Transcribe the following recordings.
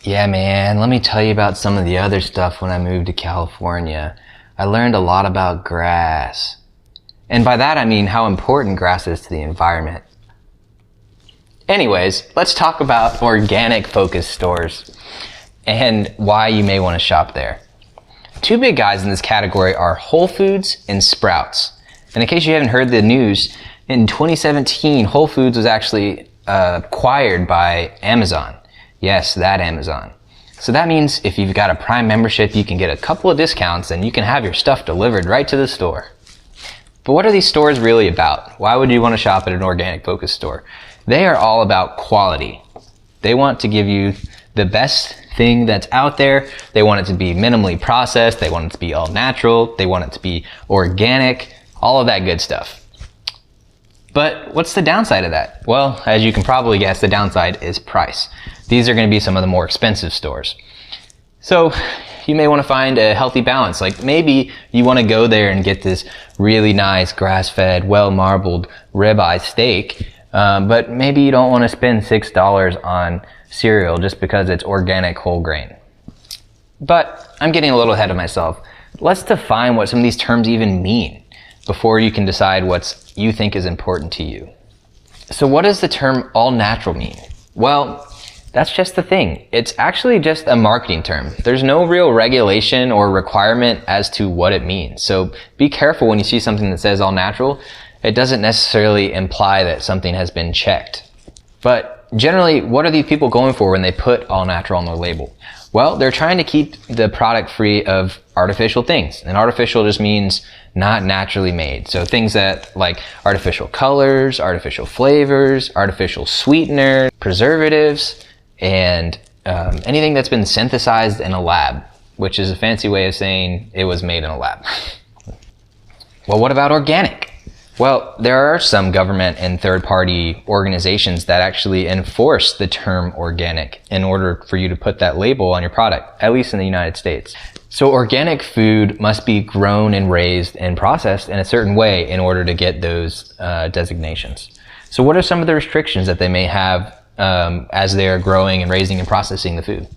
Yeah, man, let me tell you about some of the other stuff when I moved to California. I learned a lot about grass. And by that I mean how important grass is to the environment. Anyways, let's talk about organic focused stores and why you may want to shop there. Two big guys in this category are Whole Foods and Sprouts. And in case you haven't heard the news, in 2017, Whole Foods was actually acquired by Amazon. Yes, that Amazon. So that means if you've got a Prime membership, you can get a couple of discounts and you can have your stuff delivered right to the store. But what are these stores really about? Why would you want to shop at an organic focused store? They are all about quality. They want to give you the best thing that's out there. They want it to be minimally processed. They want it to be all natural. They want it to be organic, all of that good stuff. But what's the downside of that? Well, as you can probably guess, the downside is price. These are going to be some of the more expensive stores. So you may want to find a healthy balance. Like maybe you want to go there and get this really nice grass-fed, well-marbled ribeye steak, but maybe you don't want to spend $6 on cereal just because it's organic whole grain. But I'm getting a little ahead of myself. Let's define what some of these terms even mean before you can decide what you think is important to you. So what does the term all natural mean? Well, that's just the thing. It's actually just a marketing term. There's no real regulation or requirement as to what it means. So be careful when you see something that says all natural. It doesn't necessarily imply that something has been checked. But generally, what are these people going for when they put all natural on their label? Well, they're trying to keep the product free of artificial things. And artificial just means not naturally made. So things that like artificial colors, artificial flavors, artificial sweetener, preservatives, and anything that's been synthesized in a lab, which is a fancy way of saying it was made in a lab. Well, what about organic? Well, there are some government and third-party organizations that actually enforce the term organic in order for you to put that label on your product, at least in the United States. So organic food must be grown and raised and processed in a certain way in order to get those designations. So what are some of the restrictions that they may have as they're growing and raising and processing the food?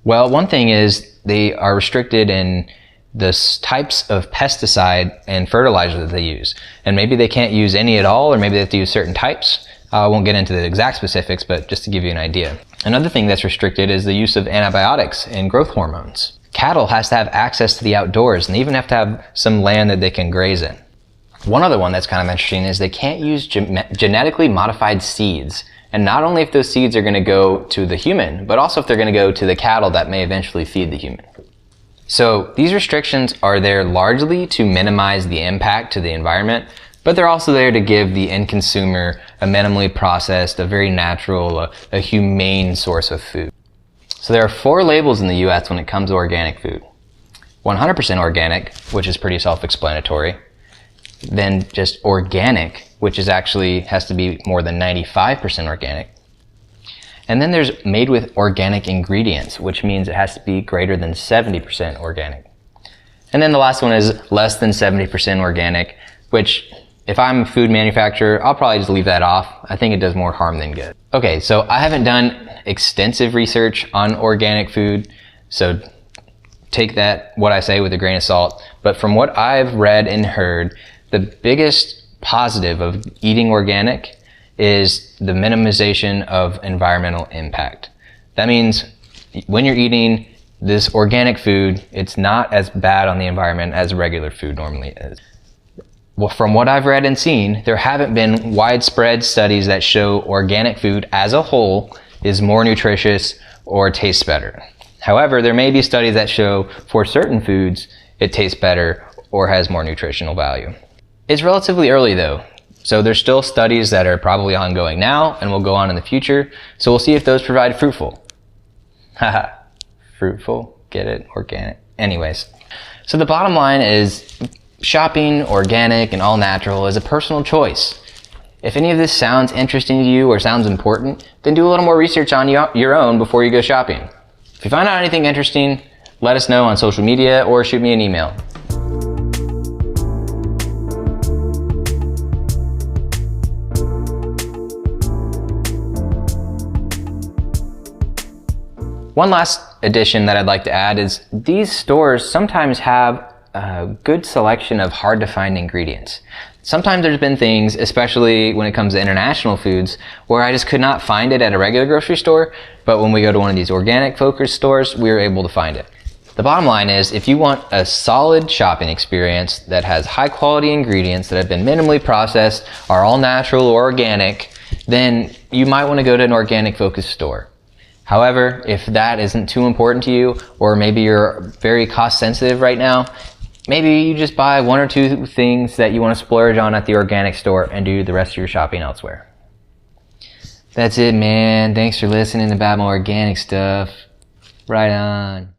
Well, one thing is they are restricted in the types of pesticide and fertilizer that they use. And maybe they can't use any at all, or maybe they have to use certain types. I won't get into the exact specifics, but just to give you an idea. Another thing that's restricted is the use of antibiotics and growth hormones. Cattle has to have access to the outdoors, and they even have to have some land that they can graze in. One other one that's kind of interesting is they can't use genetically modified seeds. And not only if those seeds are going to go to the human, but also if they're going to go to the cattle that may eventually feed the human. So these restrictions are there largely to minimize the impact to the environment, but they're also there to give the end consumer a minimally processed, a very natural, a humane source of food. So there are 4 labels in the US when it comes to organic food. 100% organic, which is pretty self-explanatory. Then just organic, which is actually has to be more than 95% organic. And then there's made with organic ingredients, which means it has to be greater than 70% organic. And then the last one is less than 70% organic, which if I'm a food manufacturer, I'll probably just leave that off. I think it does more harm than good. Okay, so I haven't done extensive research on organic food, so take that, what I say, with a grain of salt. But from what I've read and heard, the biggest positive of eating organic is the minimization of environmental impact. That means when you're eating this organic food, it's not as bad on the environment as regular food normally is. Well, from what I've read and seen, there haven't been widespread studies that show organic food as a whole is more nutritious or tastes better. However, there may be studies that show for certain foods it tastes better or has more nutritional value. It's relatively early though. So there's still studies that are probably ongoing now and will go on in the future. So we'll see if those provide fruitful. Haha, fruitful, get it, organic. Anyways, so the bottom line is shopping organic and all natural is a personal choice. If any of this sounds interesting to you or sounds important, then do a little more research on your own before you go shopping. If you find out anything interesting, let us know on social media or shoot me an email. One last addition that I'd like to add is these stores sometimes have a good selection of hard to find ingredients. Sometimes there's been things, especially when it comes to international foods, where I just could not find it at a regular grocery store, but when we go to one of these organic focused stores, we were able to find it. The bottom line is, if you want a solid shopping experience that has high quality ingredients that have been minimally processed, are all natural or organic, then you might want to go to an organic focused store. However, if that isn't too important to you, or maybe you're very cost sensitive right now, maybe you just buy one or two things that you want to splurge on at the organic store and do the rest of your shopping elsewhere. That's it, man. Thanks for listening about my organic stuff. Right on.